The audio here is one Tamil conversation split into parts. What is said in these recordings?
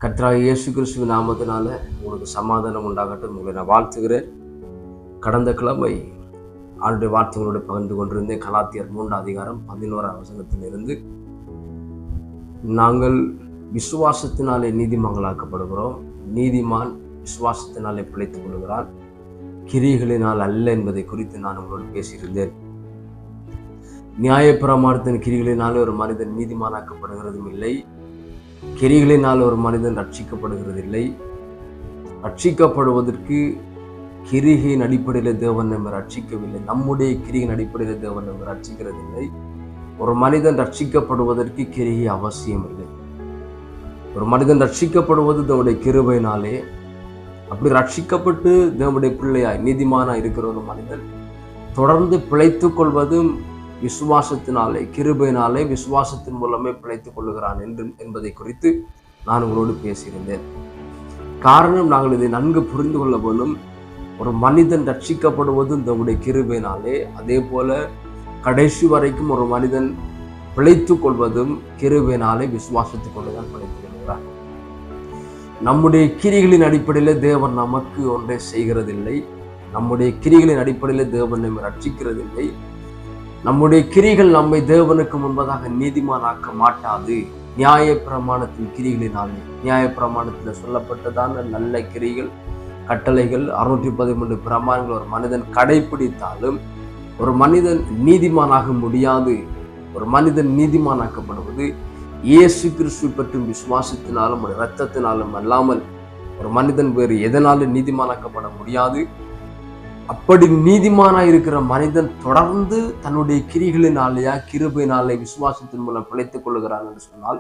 கர்த்தராகிய இயேசு கிறிஸ்துவின் நாமத்தினால உங்களுக்கு சமாதானம் உண்டாகட்டும். உங்களை நான் வாழ்த்துகிறேன். கடந்த கிழமை ஆண்டுடைய வார்த்தைகளோடு பகிர்ந்து கொண்டிருந்தேன். கலாத்தியர் 3:11 நாங்கள் விசுவாசத்தினாலே நீதிமான்களாக்கப்படுகிறோம். நீதிமான் விசுவாசத்தினாலே பிழைத்துக் கொள்கிறான், கிரியைகளினால் அல்ல என்பதை குறித்து நான் உங்களோடு பேசியிருந்தேன். நியாயப்பிரமாணத்தின் கிரிகளினாலே ஒரு மனிதன் நீதிமானாக்கப்படுகிறதும் இல்லை, கிரிகளினால் ஒரு மனிதன் ரட்சிக்கப்படுகிறதில்லை. ரட்சிக்கப்படுவதற்கு கிரிகையின் அடிப்படையில் தேவன் நம்மை ரட்சிக்கவில்லை, நம்முடைய கிரியின் அடிப்படையில் தேவன் நம்மை ரட்சிக்கிறதில்லை. ஒரு மனிதன் ரட்சிக்கப்படுவதற்கு கிரிகை அவசியம் இல்லை. ஒரு மனிதன் ரட்சிக்கப்படுவது தேவனுடைய கிருபையினாலே. அப்படி ரட்சிக்கப்பட்டு தேவனுடைய பிள்ளையாய் நீதிமானாய் இருக்கிற ஒரு மனிதன் தொடர்ந்து பிழைத்துக் கொள்வதும் விசுவாசத்தினாலே, கிருபையினாலே, விசுவாசத்தின் மூலமே பிழைத்துக் கொள்ளுகிறான் என்பதை குறித்து நான் உங்களோடு பேசியிருந்தேன். காரணம், நாங்கள் இதை நன்கு புரிந்து கொள்ள போலும். ஒரு மனிதன் ரட்சிக்கப்படுவதும் நம்முடைய கிருபையினாலே, அதே போல கடைசி வரைக்கும் ஒரு மனிதன் பிழைத்துக் கொள்வதும் கிருபையினாலே, விசுவாசத்துக் கொண்டுதான் பிழைத்துக் கொள்கிறார். நம்முடைய கிரிகளின் அடிப்படையில் தேவன் நமக்கு ஒன்றை செய்கிறதில்லை. நம்முடைய கிரிகளின் அடிப்படையில் தேவன் நம்மை ரட்சிக்கிறதில்லை. நம்முடைய கிரிகள் நம்மை தேவனுக்கு முன்பதாக நீதிமானாக்க மாட்டாது. நியாயப்பிரமாணத்தின் கிரிகளினாலே, நியாயப்பிரமாணத்தில் சொல்லப்பட்டதான நல்ல கிரிகள், கட்டளைகள், 613 பிரமாணங்கள் ஒரு மனிதன் கடைபிடித்தாலும் ஒரு மனிதன் நீதிமானாக முடியாது. ஒரு மனிதன் நீதிமானாக்கப்படுவது இயேசு கிறிஸ்து பற்றும் விசுவாசத்தினாலும் இரத்தத்தினாலும் அல்லாமல் ஒரு மனிதன் வேறு எதனாலும் நீதிமானாக்கப்பட முடியாது. அப்படி நீதிமானாய் இருக்கிற மனிதன் தொடர்ந்து தன்னுடைய கிரிகளினாலேயா, கிருபையினாலே, விசுவாசத்தின் மூலம் பிழைத்துக் கொள்ளுகிறான் என்று சொன்னால்,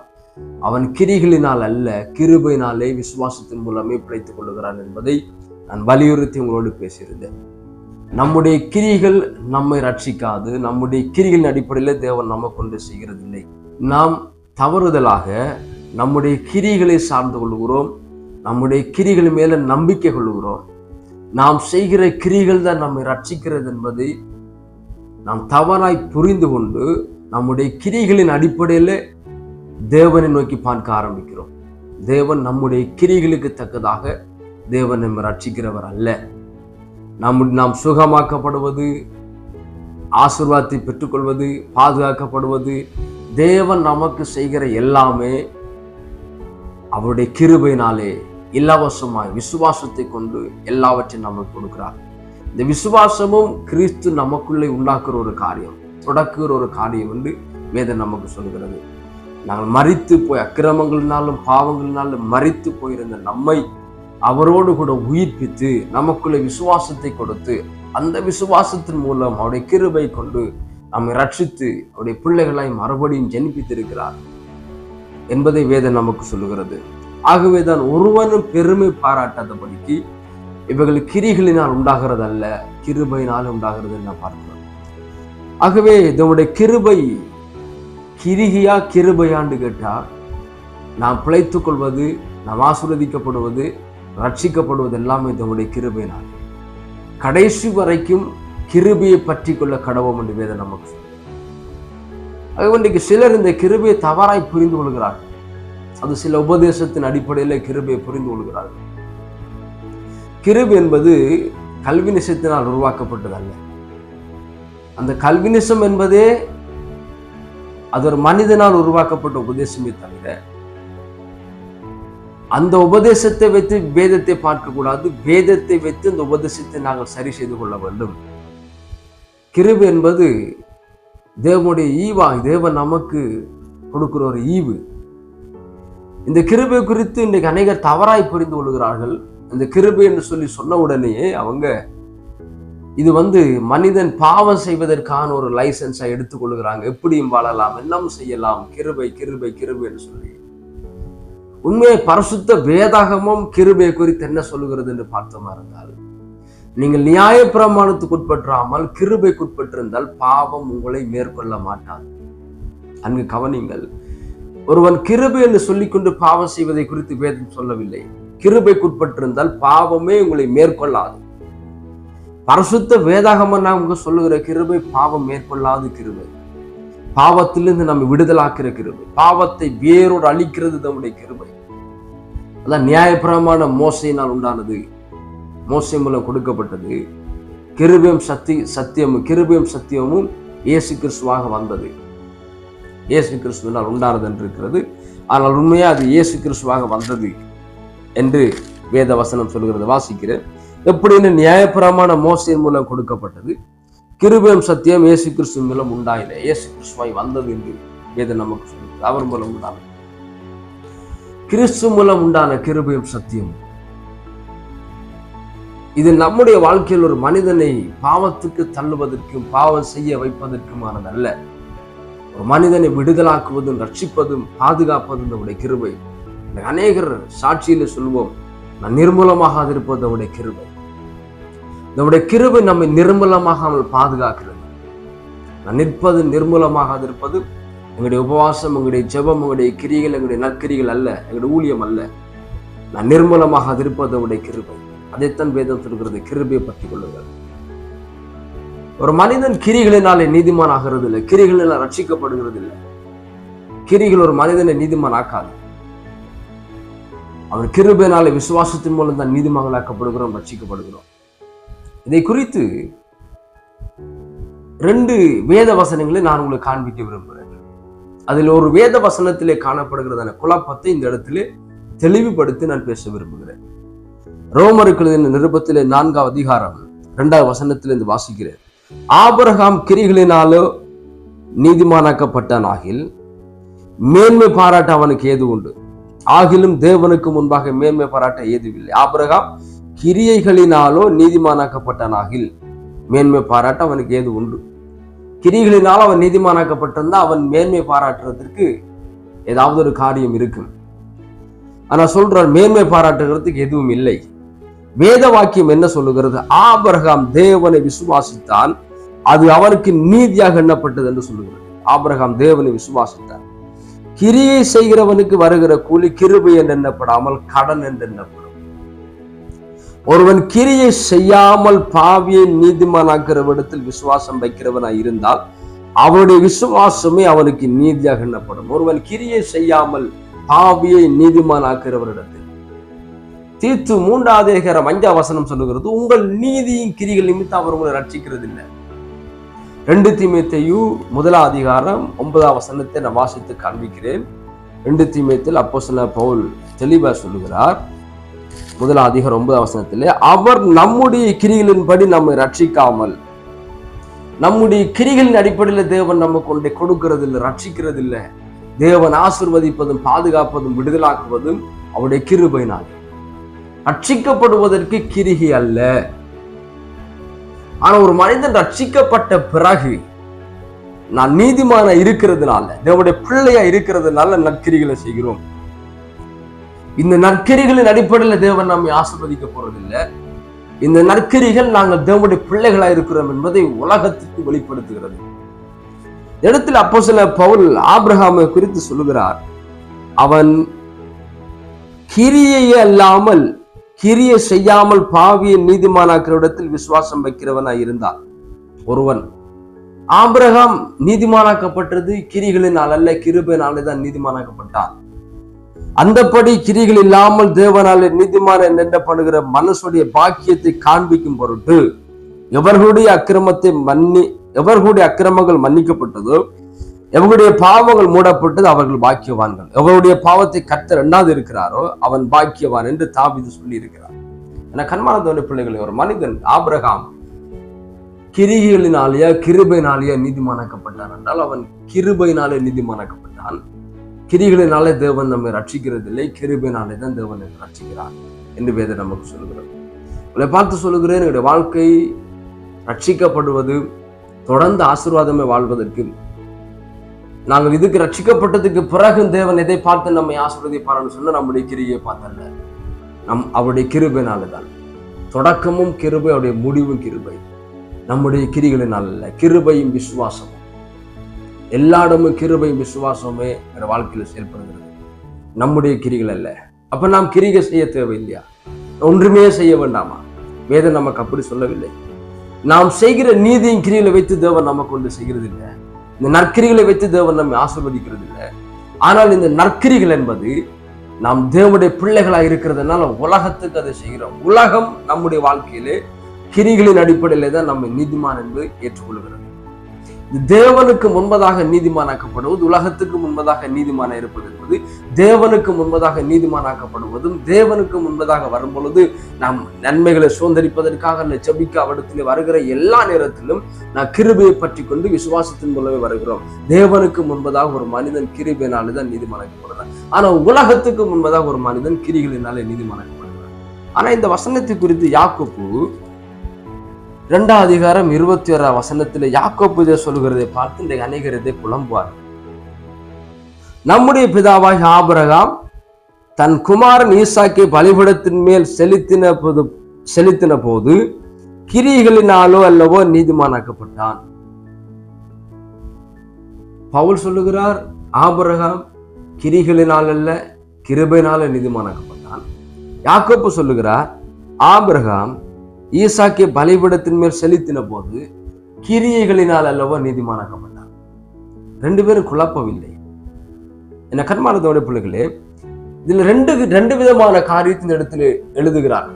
அவன் கிரிகளினால் அல்ல, கிருபையினாலே, விசுவாசத்தின் மூலமே பிழைத்துக் கொள்ளுகிறான் என்பதை நான் வலியுறுத்தி உங்களோடு பேசியிருந்தேன். நம்முடைய கிரிகள் நம்மை ரட்சிக்காது. நம்முடைய கிரிகளின் அடிப்படையில் தேவன் நமக்கு ஒன்று செய்கிறதில்லை. நாம் தவறுதலாக நம்முடைய கிரிகளை சார்ந்து கொள்கிறோம். நம்முடைய கிரிகள் மேல நம்பிக்கை கொள்கிறோம். நாம் செய்கிற கிரிகள் தான் நம்மை ரட்சிக்கிறது என்பதை நாம் தவறாய் புரிந்து கொண்டு நம்முடைய கிரிகளின் அடிப்படையில் தேவனை நோக்கி பார்க்க ஆரம்பிக்கிறோம். தேவன் நம்முடைய கிரிகளுக்கு தக்கதாக தேவன் நம்மை ரட்சிக்கிறவர் அல்ல. நாம் சுகமாக்கப்படுவது, ஆசீர்வாதத்தை பெற்றுக்கொள்வது, பாதுகாக்கப்படுவது, தேவன் நமக்கு செய்கிற எல்லாமே அவருடைய கிருபையினாலே இலவசமாய் விசுவாசத்தை கொண்டு எல்லாவற்றையும் நமக்கு கொடுக்கிறார். இந்த விசுவாசமும் கிறிஸ்து நமக்குள்ளே உண்டாக்குற ஒரு காரியம், தொடக்குகிற ஒரு காரியம் என்று வேதம் நமக்கு சொல்கிறது. நாங்கள் மரித்து போய் அக்கிரமங்களினாலும் பாவங்களினாலும் மரித்து போயிருந்த நம்மை அவரோடு கூட உயிர்ப்பித்து நமக்குள்ளே விசுவாசத்தை கொடுத்து, அந்த விசுவாசத்தின் மூலம் அவருடைய கிருபை கொண்டு நம்மை ரட்சித்து அவருடைய பிள்ளைகளாய் மறுபடியும் ஜெனிப்பித்திருக்கிறார் என்பதை வேதம் நமக்கு சொல்லுகிறது. ஆகவேதான் ஒருவனும் பெருமை பாராட்டாதபடிக்கு இவர்கள் கிரிகளினால் உண்டாகிறது அல்ல, கிருபையினால் உண்டாகிறது என்று பார்க்கிறோம். ஆகவே இதனுடைய கிருபை கிரிகையா கிருபையாண்டு கேட்டா, நாம் பிழைத்துக் கொள்வது, நாம் ஆசீர்வதிக்கப்படுவது, ரட்சிக்கப்படுவது எல்லாமே இதனுடைய கிருபையினால். கடைசி வரைக்கும் கிருபையை பற்றி கொள்ள கடவோம் என்று வேதம் நமக்கு சொல்லுது. ஆகவே இன்றைக்கு சிலர் இந்த கிருபையை தவறாய் புரிந்து கொள்கிறார்கள். அது சில உபதேசத்தின் அடிப்படையில் கிருபையை புரிந்து கொள்கிறார்கள். கிருபை என்பது கல்வினிசத்தினால் உருவாக்கப்பட்டது அல்ல. அந்த கல்வினிசம் என்பதே அது ஒரு மனிதனால் உருவாக்கப்பட்ட உபதேசமே தவிர, அந்த உபதேசத்தை வைத்து வேதத்தை பார்க்க கூடாது. வேதத்தை வைத்து அந்த உபதேசத்தை நாங்கள் சரி செய்து கொள்ள வேண்டும். கிருபை என்பது தேவனுடைய ஈவாய், தேவன் நமக்கு கொடுக்கிற ஒரு ஈவு. இந்த கிருபை குறித்து இன்றைக்கு அநேகர் தவறாய் புரிந்து கொள்கிறார்கள். இந்த கிருபை என்று சொல்லி சொன்ன உடனேயே அவங்க இது மனிதன் பாவம் செய்வதற்கான ஒரு லைசன்ஸை எடுத்துக் கொள்கிறாங்க. எப்படியும் வாழலாம், எல்லாம் செய்யலாம், கிருபை கிருபை கிருபை என்று சொல்லி. உண்மையை பரிசுத்த வேதாகமும் கிருபை குறித்து என்ன சொல்லுகிறது என்று பார்த்தோமா இருந்தால், நீங்கள் நியாயப்பிரமாணத்துக்கு உட்பற்றாமல் கிருபைக்கு உட்பட்டிருந்தால் பாவம் உங்களை மேற்கொள்ள மாட்டாது. அங்கு கவனிங்கள், ஒருவன் கிருபை என்று சொல்லிக்கொண்டு பாவம் செய்வதை குறித்து வேதம் சொல்லவில்லை. கிருபைக்குட்பட்டிருந்தால் பாவமே உங்களை மேற்கொள்ளாது. பரிசுத்த வேதாகமம் நாம சொல்லுகிற கிருபை பாவம் மேற்கொள்ளாது கிருபை. பாவத்திலிருந்து நம்ம விடுதலாக்குற கிருபை, பாவத்தை வேரோடு அழிக்கிறது நம்முடைய கிருபை. அதான் நியாயப்பிரமாணம் மோசையினால் உண்டானது, மோசை மூலம் கொடுக்கப்பட்டது. கிருபையும் சத்தியமும் இயேசு கிறிஸ்துவாக வந்தது, இயேசு கிறிஸ்துவினால் உண்டானது என்று இருக்கிறது. ஆனால் உண்மையா அது இயேசு கிறிஸ்துவாக வந்தது என்று வேத வசனம் சொல்கிறது. வாசிக்கிறேன். எப்படின்னு நியாயப்பிரமாணம் மோசையின் மூலம் கொடுக்கப்பட்டது, கிருபையும் சத்தியம் இயேசு கிறிஸ்து மூலம் உண்டாயின, இயேசு கிறிஸ்துவாய் வந்தது என்று வேதம் நமக்கு சொல்கிறது. அவர் மூலம் உண்டானது, கிறிஸ்து மூலம் உண்டான கிருபையும் சத்தியம். இது நம்முடைய வாழ்க்கையில் ஒரு மனிதனை பாவத்துக்கு தள்ளுவதற்கும் பாவம் செய்ய வைப்பதற்குமானதல்ல. ஒரு மனிதனை விடுதலாக்குவதும் ரட்சிப்பதும் பாதுகாப்பதும் நம்முடைய கிருபை. அநேகர் சாட்சியில சொல்வோம், நான் நிர்மூலமாக இருப்பது நம்முடைய கிருபை. நம்முடைய கிருபை நம்மை நிர்மூலமாகாமல் பாதுகாக்கிறது. நான் நிற்பது நிர்மூலமாக இருப்பது எங்களுடைய உபவாசம், எங்களுடைய ஜெபம், எங்களுடைய கிரிகள், எங்களுடைய நற்கிரிகள் அல்ல, எங்களுடைய ஊழியம் அல்ல. நான் நிர்மூலமாக இருப்பது நம்முடைய கிருபை. அதைத்தான் வேதம் சொல்கிறது, கிருபையை பற்றி கொள்ளுங்கள். ஒரு மனிதன் கிரிகளினாலே நீதிமான் ஆகிறது இல்லை, கிரிகளினால் ரட்சிக்கப்படுகிறது இல்லை. கிரிகள் ஒரு மனிதனை நீதிமான் ஆக்காது. அவன் கிருபையினாலே விசுவாசத்தின் மூலம் தான் நீதிமங்களாக்கப்படுகிறோம், ரட்சிக்கப்படுகிறோம். இதை குறித்து 2 வேத வசனங்களை நான் உங்களுக்கு காண்பிக்க விரும்புகிறேன். அதில் ஒரு வேத வசனத்திலே காணப்படுகிறதான குழப்பத்தை இந்த இடத்திலே தெளிவுபடுத்தி நான் பேச விரும்புகிறேன். ரோமருக்கு எழுதின நிருபத்திலே 4ஆம் அதிகாரம் 2ஆம் வசனத்திலிருந்து வாசிக்கிறேன். ஆபிரகாம் கிரிகளினாலோ நீதிமானாக்கப்பட்டான் ஆகில் மேன்மை பாராட்ட அவனுக்கு ஏது உண்டு, ஆகிலும் தேவனுக்கு முன்பாக மேன்மை பாராட்ட ஏதுவில்லை. ஆபிரகாம் கிரியைகளினாலோ நீதிமானாக்கப்பட்டான் ஆகில் மேன்மை பாராட்ட அவனுக்கு ஏது உண்டு. கிரிகளினால் அவன் நீதிமானாக்கப்பட்டிருந்தா அவன் மேன்மை பாராட்டுறதுக்கு ஏதாவது ஒரு காரியம் இருக்கும். ஆனா சொல்றார், மேன்மை பாராட்டுகிறதுக்கு எதுவும் இல்லை. வேத வாக்கியம் என்ன சொல்லுகிறது? ஆபிரகாம் தேவனை விசுவாசித்தான், அது அவனுக்கு நீதியாக எண்ணப்பட்டது என்று சொல்லுகிறது. ஆபிரகாம் தேவனை விசுவாசித்தான். கிரியை செய்கிறவனுக்கு வருகிற கூலி கிருபை என்று எண்ணப்படாமல் கடன் என்று எண்ணப்படும். ஒருவன் கிரியை செய்யாமல் பாவியை நீதிமானாக்கிறவிடத்தில் விசுவாசம் வைக்கிறவனாய் இருந்தால் அவனுடைய விசுவாசமே அவனுக்கு நீதியாக எண்ணப்படும். ஒருவன் கிரியை செய்யாமல் பாவியை நீதிமானாக்கிறவரிடத்தில், தீத்து 3ஆம் அதிகாரம் 5ஆம் வசனம் சொல்லுகிறது, உங்கள் நீதியின் கிரிகள் நிமித்தம் அவர் உங்களை ரட்சிக்கிறது இல்லை. 2 தீமோத்தேயு 1ஆம் அதிகாரம் 9ஆம் வசனத்தை நான் வாசித்து காண்பிக்கிறேன். 2 தீமோத்தேயுவில் அப்போஸ்தலன் பவுல் தெளிவா சொல்லுகிறார். 1ஆம் அதிகாரம் 9ஆம் வசனத்திலே, அவர் நம்முடைய கிரிகளின்படி நம்மை ரட்சிக்காமல், நம்முடைய கிரிகளின் அடிப்படையில் தேவன் நமக்கு ஒன்றை கொடுக்கிறது இல்லை, ரட்சிக்கிறது இல்லை. தேவன் ஆசீர்வதிப்பதும் பாதுகாப்பதும் விடுதலாக்குவதும் அவருடைய கிருபையினால். ரட்சிக்கப்படுவதற்கு கிரிகை அல்ல. ஆனா ஒரு மனிதன் ரட்சிக்கப்பட்ட பிறகு நான் நீதிமான இருக்கிறதுனால, தேவனுடைய பிள்ளையா இருக்கிறதுனால நற்கிரிகளை செய்கிறோம். இந்த நற்கிரிகளின் அடிப்படையில் தேவன் நம்மை ஆசீர்வதிக்க போறதில்லை. இந்த நற்கிரிகள் நாங்கள் தேவனுடைய பிள்ளைகளா இருக்கிறோம் என்பதை உலகத்துக்கு வெளிப்படுத்துகிறது. இடத்துல அப்போஸ்தலன் பவுல் ஆபிரகாமை குறித்து சொல்லுகிறார், அவன் கிரியை அல்லாமல் கிரியை செய்யாமல் பாவியை நீதிமானாக்கிற இடத்தில் விசுவாசம் வைக்கிறவனாய் இருந்தான். ஒருவன் ஆபிரகாம் நீதிமானாக்கப்பட்டது கிரிகளினால் அல்ல, கிருபையினாலே தான் நீதிமானாக்கப்பட்டான். அந்தபடி கிரிகள் இல்லாமல் தேவனாலே நீதிமான எண்ணப்படுகிற மனுஷனுடைய பாக்கியத்தை காண்பிக்கும் பொருட்டு எவர்களுடைய அக்கிரமங்கள் மன்னிக்கப்பட்டதோ, எவர்களுடைய பாவங்கள் மூடப்பட்டது அவர்கள் பாக்கியவான்கள். எவருடைய பாவத்தை கர்த்தர் எண்ணாது இருக்கிறாரோ அவன் பாக்கியவான் என்று தாவீது சொல்லி இருக்கிறார். என கண்மானதோட பிள்ளைகளை, ஒரு மனிதன் ஆபிரகாம் கிரிகளினாலேயே கிருபையினாலேயே நீதிமானாக்கப்பட்டான் என்றால் அவன் கிருபையினாலே நீதிமானாக்கப்பட்டான். கிரிகளினாலே தேவன் நம்மை ரட்சிக்கிறது இல்லை, கிருபையினாலே தான் தேவன் ரட்சிக்கிறான் என்று வேதம் நமக்கு சொல்லுகிறது. உங்களை பார்த்து சொல்லுகிறேன், என்னுடைய வாழ்க்கை ரட்சிக்கப்படுவது, தொடர்ந்து ஆசீர்வாதமே வாழ்வதற்கு, நாங்கள் இதுக்கு ரட்சிக்கப்பட்டதுக்கு பிறகு தேவன் எதை பார்த்து நம்மை ஆசீர்வதிப்பார்னு சொன்னா நம்முடைய கிரியை பார்த்தல்ல, அவருடைய கிருபையினால்தான். தொடக்கமும் கிருபை, அவருடைய முடிவும் கிருபை. நம்முடைய கிரிகளினால் அல்ல, கிருபையும் விசுவாசமும். எல்லா இடமும் கிருபையும் விசுவாசமே வாழ்க்கையில செயல்படுகிறது, நம்முடைய கிரிகள் அல்ல. அப்ப நாம் கிரிகை செய்ய தேவையில்லையா? ஒன்றுமே செய்ய வேண்டாமா? வேதம் நமக்கு அப்படி சொல்லவில்லை. நாம் செய்கிற நீதியின் கிரிகளை வைத்து தேவன் நமக்கு ஒன்று செய்கிறது இல்லை. இந்த நற்கிரிகளை வைத்து தேவன் நம்மை ஆசீர்வதிக்கிறது இல்லை. ஆனால் இந்த நற்கிரிகள் என்பது நாம் தேவனுடைய பிள்ளைகளாக இருக்கிறதுனால உலகத்துக்கு அதை செய்கிறோம். உலகம் நம்முடைய வாழ்க்கையிலே கிரிகளின் அடிப்படையிலே தான் நம்ம நீதிமான் என்று ஏற்றுக்கொள்கிறது. தேவனுக்கு முன்பதாக நீதிமானாக்கப்படுவது, உலகத்துக்கு முன்பதாக நீதிமான இருப்பது என்பது, தேவனுக்கு முன்பதாக நீதிமானாக்கப்படுவதும், தேவனுக்கு முன்பதாக வரும் பொழுது நாம் நன்மைகளை சுதந்திரிப்பதற்காக ஜெபிக்க அவரிடத்திலே வருகிற எல்லா நேரத்திலும் நான் கிருபையை பற்றி கொண்டு விசுவாசத்தின் மூலமே வருகிறோம். தேவனுக்கு முன்பதாக ஒரு மனிதன் கிருபையினாலே தான் நீதிமானாக்கப்படுகிறான். ஆனா உலகத்துக்கு முன்பதாக ஒரு மனிதன் கிரிகளினாலே நீதிமானாக்கப்படுகிறான். ஆனா இந்த வசனத்தை குறித்து யாக்கோபு 2ஆம் அதிகாரம் 21ஆம் வசனத்துல யாக்கோபு இதை சொல்லுகிறதை பார்த்து இந்த அநேகர் இதை புலம்புவார். நம்முடைய பிதாவாகிய ஆபிரகாம் தன் குமாரன் ஈசாக்கை பலிபீடத்தின் மேல் செலுத்தின போது கிரியைகளினாலோ அல்லவோ நீதிமானாக்கப்பட்டான். பவுல் சொல்லுகிறார், ஆபிரகாம் கிரியைகளினால் அல்ல கிருபையினால நீதிமானாக்கப்பட்டான். யாக்கோபு சொல்லுகிறார், ஆபிரகாம் ஈசாக்கை பலிபீடத்தின் மேல் செலுத்தின போது கிரியைகளினால் அல்லவோ நீதிமானாக்கப்பட்டார். ரெண்டு பேரும் குழப்பவில்லை. என்ன கர்மானதோட பிள்ளைகளே, இதுல ரெண்டு விதமான காரியத்தின் இடத்துல எழுதுகிறார்.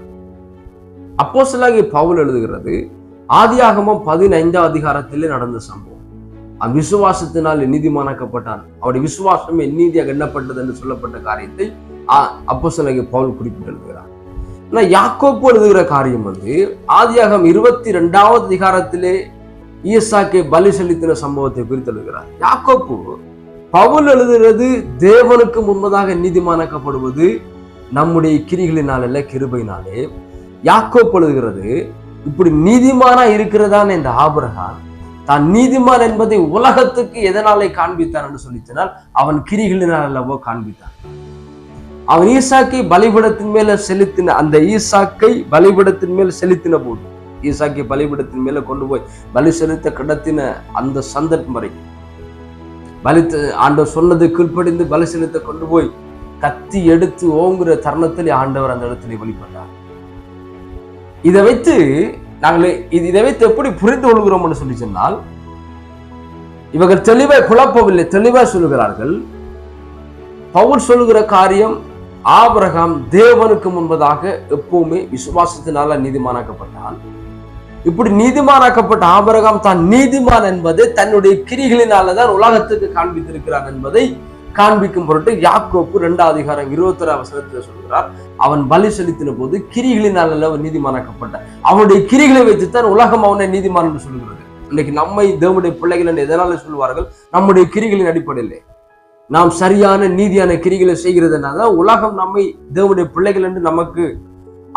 அப்போஸ்தலனாகிய பவுல் எழுதுகிறது ஆதியாகமம் 15ஆம் அதிகாரத்திலே நடந்த சம்பவம். விசுவாசத்தினால் நீதிமானாக்கப்பட்டான், அவருடைய விசுவாசமே நீதியாக எண்ணப்பட்டது என்று சொல்லப்பட்ட காரியத்தை அப்போஸ்தலனாகிய பவுல் குறிப்பிட்டு எழுதுகிறார். யாக்கோபு எழுதுகிற காரியம் ஆதியாகமம் 22ஆம் அதிகாரத்திலே ஈசாக்கை பலி செலுத்தின சம்பவத்தை குறித்து எழுதுகிறார். யாக்கோபு பவுல் எழுதுகிறது தேவனுக்கு முன்பதாக நீதிமானாக்கப்படுவது நம்முடைய கிரிகளினால் அல்ல கிருபையினாலே. யாக்கோபு எழுதுகிறது இப்படி நீதிமானா இருக்கிறதான் என்ற ஆபிரகாம் தான் நீதிமான் என்பதை உலகத்துக்கு எதனாலே காண்பித்தான் என்று சொல்லிச்சனால் அவன் கிரிகளினால் அல்லவோ காண்பித்தான். அவன் ஈசாக்கை பலிபீடத்தின் மேல செலுத்தின அந்த ஈசாக்கை பலிபீடத்தின் மேல் செலுத்தின போது, ஈசாக்கை பலிபீடத்தின் மேல கொண்டு போய் பலி செலுத்த கிடத்தின அந்த சந்தர்ப்பம் வரை ஆண்டவர் சொன்னது கீழ்ப்படிந்து பலி செலுத்த கொண்டு போய் கத்தி எடுத்து ஓங்குற தருணத்தில் ஆண்டவர் அந்த இடத்துல வெளிப்பட்டார். இதை வைத்து எப்படி புரிந்து கொள்கிறோம் என்று சொல்லி சொன்னால், இவர்கள் தெளிவாய் குழப்பவில்லை, தெளிவாய் சொல்லுகிறார்கள். பவுல் சொல்லுகிற காரியம், ஆபிரகாம் தேவனுக்கு முன்பதாக எப்பவுமே விசுவாசத்தினால நீதிமானாக்கப்பட்டான். இப்படி நீதிமானாக்கப்பட்ட ஆபிரகாம் தான் நீதிமான் என்பதை தன்னுடைய கிரிகளினாலதான் உலகத்துக்கு காண்பித்திருக்கிறான் என்பதை காண்பிக்கும் பொருட்டு யாக்கோபு 2ஆம் அதிகாரம் 21ஆம் வசனத்தில் சொல்கிறார், அவன் பலி செலுத்தின போது கிரிகளினால் அவன் நீதிமானாக்கப்பட்டான். அவனுடைய கிரிகளை வைத்துத்தான் உலகம் அவனை நீதிமான் என்று சொல்கிறது. இன்னைக்கு நம்மை தேவனுடைய பிள்ளைகள் என்று எதனால சொல்வார்கள்? நம்முடைய கிரிகளின் அடிப்படையில் நாம் சரியான நீதியான கிரிகளை செய்கிறதுனால உலகம் நம்மை தேவனுடைய பிள்ளைகள் என்று நமக்கு,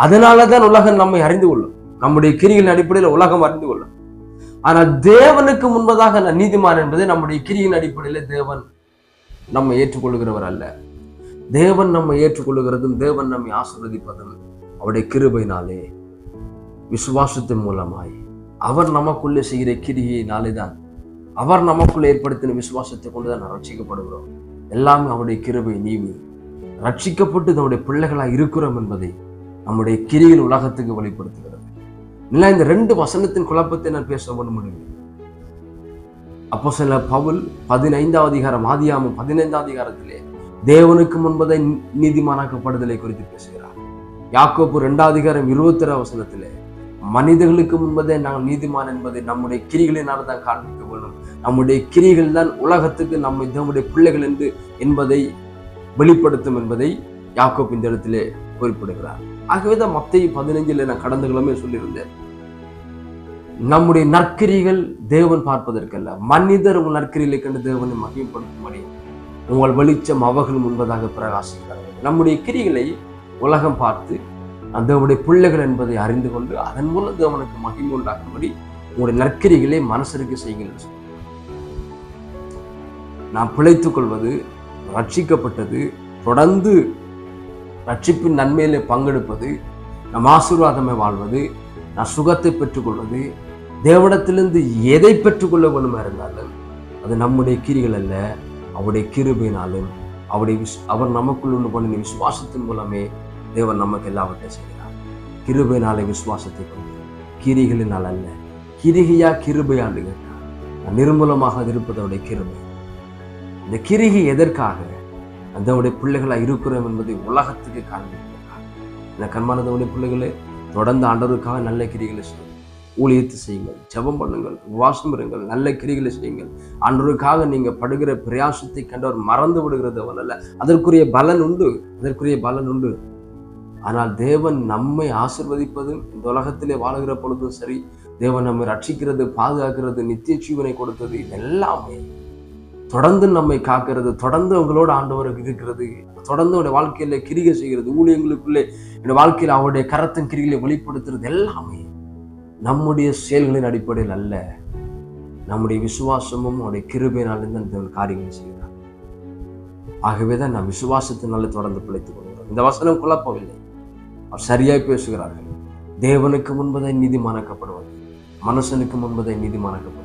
அதனாலதான் உலகம் நம்மை அறிந்து கொள்ளும். நம்முடைய கிரிகளின் அடிப்படையில் உலகம் அறிந்து கொள்ளும். ஆனால் தேவனுக்கு முன்பதாக நீதிமான் என்பதை நம்முடைய கிரியின் அடிப்படையில தேவன் நம்மை ஏற்றுக்கொள்கிறவர் அல்ல. தேவன் நம்மை ஏற்றுக்கொள்கிறதும் தேவன் நம்மை ஆசீர்வதிப்பதும் அவருடைய கிருபையினாலே, விசுவாசத்தின் மூலமாய் அவர் நமக்குள்ளே செய்கிற கிரியினாலே தான், அவர் நமக்குள்ளே ஏற்படுத்தின விசுவாசத்தை கொண்டுதான் ரட்சிக்கப்படுகிறோம். எல்லாமே அவருடைய கிருபை நீவி ரட்சிக்கப்பட்டு நம்முடைய பிள்ளைகளாக இருக்கிறோம் என்பதை நம்முடைய கிரியில் உலகத்துக்கு வெளிப்படுத்துகிறது. இல்லை, இந்த 2 வசனத்தின் குழப்பத்தை நான் பேச முடியும். அப்போஸ்தலன் பவுல் 15ஆம் அதிகாரம் ஆதியாகமம் 15ஆம் அதிகாரத்திலே தேவனுக்கு முன்பதை நீதிமானாக்கப்படுதலை குறித்து பேசுகிறார். யாக்கோபு 2ஆம் அதிகாரம் 21ஆம் வசனத்திலே மனிதர்களுக்கு முன்பதே நாங்கள் நீதிமான் என்பதை நம்முடைய கிரிகளினால் தான் காண்பிக்க வேண்டும். நம்முடைய கிரிகள் தான் உலகத்துக்கு நம்மை தேவனுடைய பிள்ளைகள் என்பதை வெளிப்படுத்தும் என்பதை யாக்கோபு இந்த இடத்திலே குறிப்பிடுகிறார். ஆகவேதான் மத்தேயு 15 நான் கடந்த கிழமை சொல்லியிருந்தேன், நம்முடைய நற்கிரிகள் தேவன் பார்ப்பதற்கல்ல, மனிதர் உங்கள் நற்கிரிகளை கண்டு தேவனை மகிமைப்படுத்தும்படி உங்கள் வெளிச்சம் அவர்கள் முன்பதாக பிரகாசிக்கிறார்கள். நம்முடைய கிரிகளை உலகம் பார்த்து தேவனுடைய பிள்ளைகள் என்பதை அறிந்து கொண்டு அதன் மூலம் தேவனுக்கு மகிமை உண்டாக்கும்படி உங்களுடைய நற்கிரிகளை மனசருக்கு செய்யுங்கள். நாம் பிழைத்துக் கொள்வது, ரட்சிக்கப்பட்டது, தொடர்ந்து ரட்சிப்பின் நன்மையிலே பங்கெடுப்பது, நம் ஆசீர்வாதமே வாழ்வது, நான் சுகத்தை பெற்றுக்கொள்வது, தேவனிடத்திலிருந்து எதை பெற்றுக்கொள்ள வேண்டுமா இருந்தாலும் அது நம்முடைய கிரிகள் அல்ல, அவருடைய கிருபையினாலும் அவர் நமக்குள் ஒன்று பண்ணின விசுவாசத்தின் மூலமே தேவன் நமக்கு எல்லாவற்றையும் செய்கிறார். கிருபையினாலே விசுவாசத்தை கொண்டு, கிரிகளினால் அல்ல. கிரிகையா கிருபையாண்டு கேட்டார், நிர்மூலமாக இருப்பதோடைய கிருபை. இந்த கிரிகை எதற்காக? அதனுடைய பிள்ளைகளாக இருக்கிறோம் என்பதை உலகத்துக்கு காண்பிக்கிறார். இந்த கண்மானதனுடைய பிள்ளைகளே, தொடர்ந்து ஆண்டவருக்காக நல்ல கிரிகளை செய்யுங்கள், ஊழியத்தை செய்யுங்கள், ஜெபம் பண்ணுங்கள், உபவாசம் இருங்கள், நல்ல கிரிகளை செய்யுங்கள். ஆண்டவருக்காக நீங்க படுகிற பிரயாசத்தை கண்டவர் மறந்து விடுகிறது அல்ல. அதற்குரிய பலன் உண்டு, அதற்குரிய பலன் உண்டு. ஆனால் தேவன் நம்மை ஆசீர்வதிப்பதும், இந்த உலகத்திலே வாழுகிற பொழுதும் சரி, தேவன் நம்மை ரட்சிக்கிறது, பாதுகாக்கிறது, நித்திய ஜீவனை கொடுத்தது, இதெல்லாமே தொடர்ந்து நம்மை காக்கிறது, தொடர்ந்து உங்களோட ஆண்டவருக்கு இருக்கிறது, தொடர்ந்து அவருடைய வாழ்க்கையில கிரிகை செய்கிறது, ஊழியங்களுக்குள்ளே என்னுடைய வாழ்க்கையில் அவருடைய கரத்தின் கிரிகளை வெளிப்படுத்துறது எல்லாமே நம்முடைய செயல்களின் அடிப்படையில் அல்ல, நம்முடைய விசுவாசமும் அவருடைய கிருபையினாலிருந்து அந்த காரியங்களை செய்கிறார். ஆகவேதான் நாம் விசுவாசத்தினால தொடர்ந்து பிழைத்துக் கொள்கிறோம். இந்த வசனம் குழப்பவில்லை, அவர் சரியாய் பேசுகிறார்கள். தேவனுக்கு முன்பதை நீதிமானாக்கப்படுவது, மனுஷனுக்கு முன்பதை நீதிமானாக்கப்படுவது,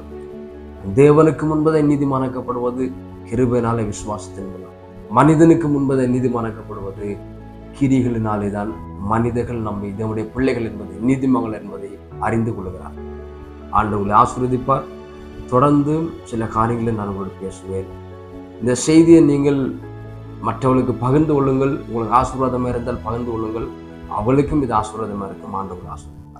தேவனுக்கு முன்பதை நீதிமானாக்கப்படுவது கிருபையினாலே விசுவாசத்தின் மூலம், மனிதனுக்கு முன்பதை நீதிமானாக்கப்படுவது கிரிகளினாலே தான். மனிதர்கள் நம்மை நம்முடைய பிள்ளைகள் என்பதை, நீதிமகள் என்பதை அறிந்து கொள்கிறார். ஆண்டவர்களை ஆசீர்வதிப்பார். தொடர்ந்து சில காரியங்களை நான் உங்களுக்கு பேசுவேன். இந்த செய்தியை நீங்கள் மற்றவர்களுக்கு பகிர்ந்து கொள்ளுங்கள். உங்களுக்கு ஆசீர்வாதமாக இருந்தால் பகிர்ந்து கொள்ளுங்கள். அவளுக்கும் இது ஆசீர்வாதமாக இருக்கும். ஆண்டவர்கள் ஆசீர்வாதம்.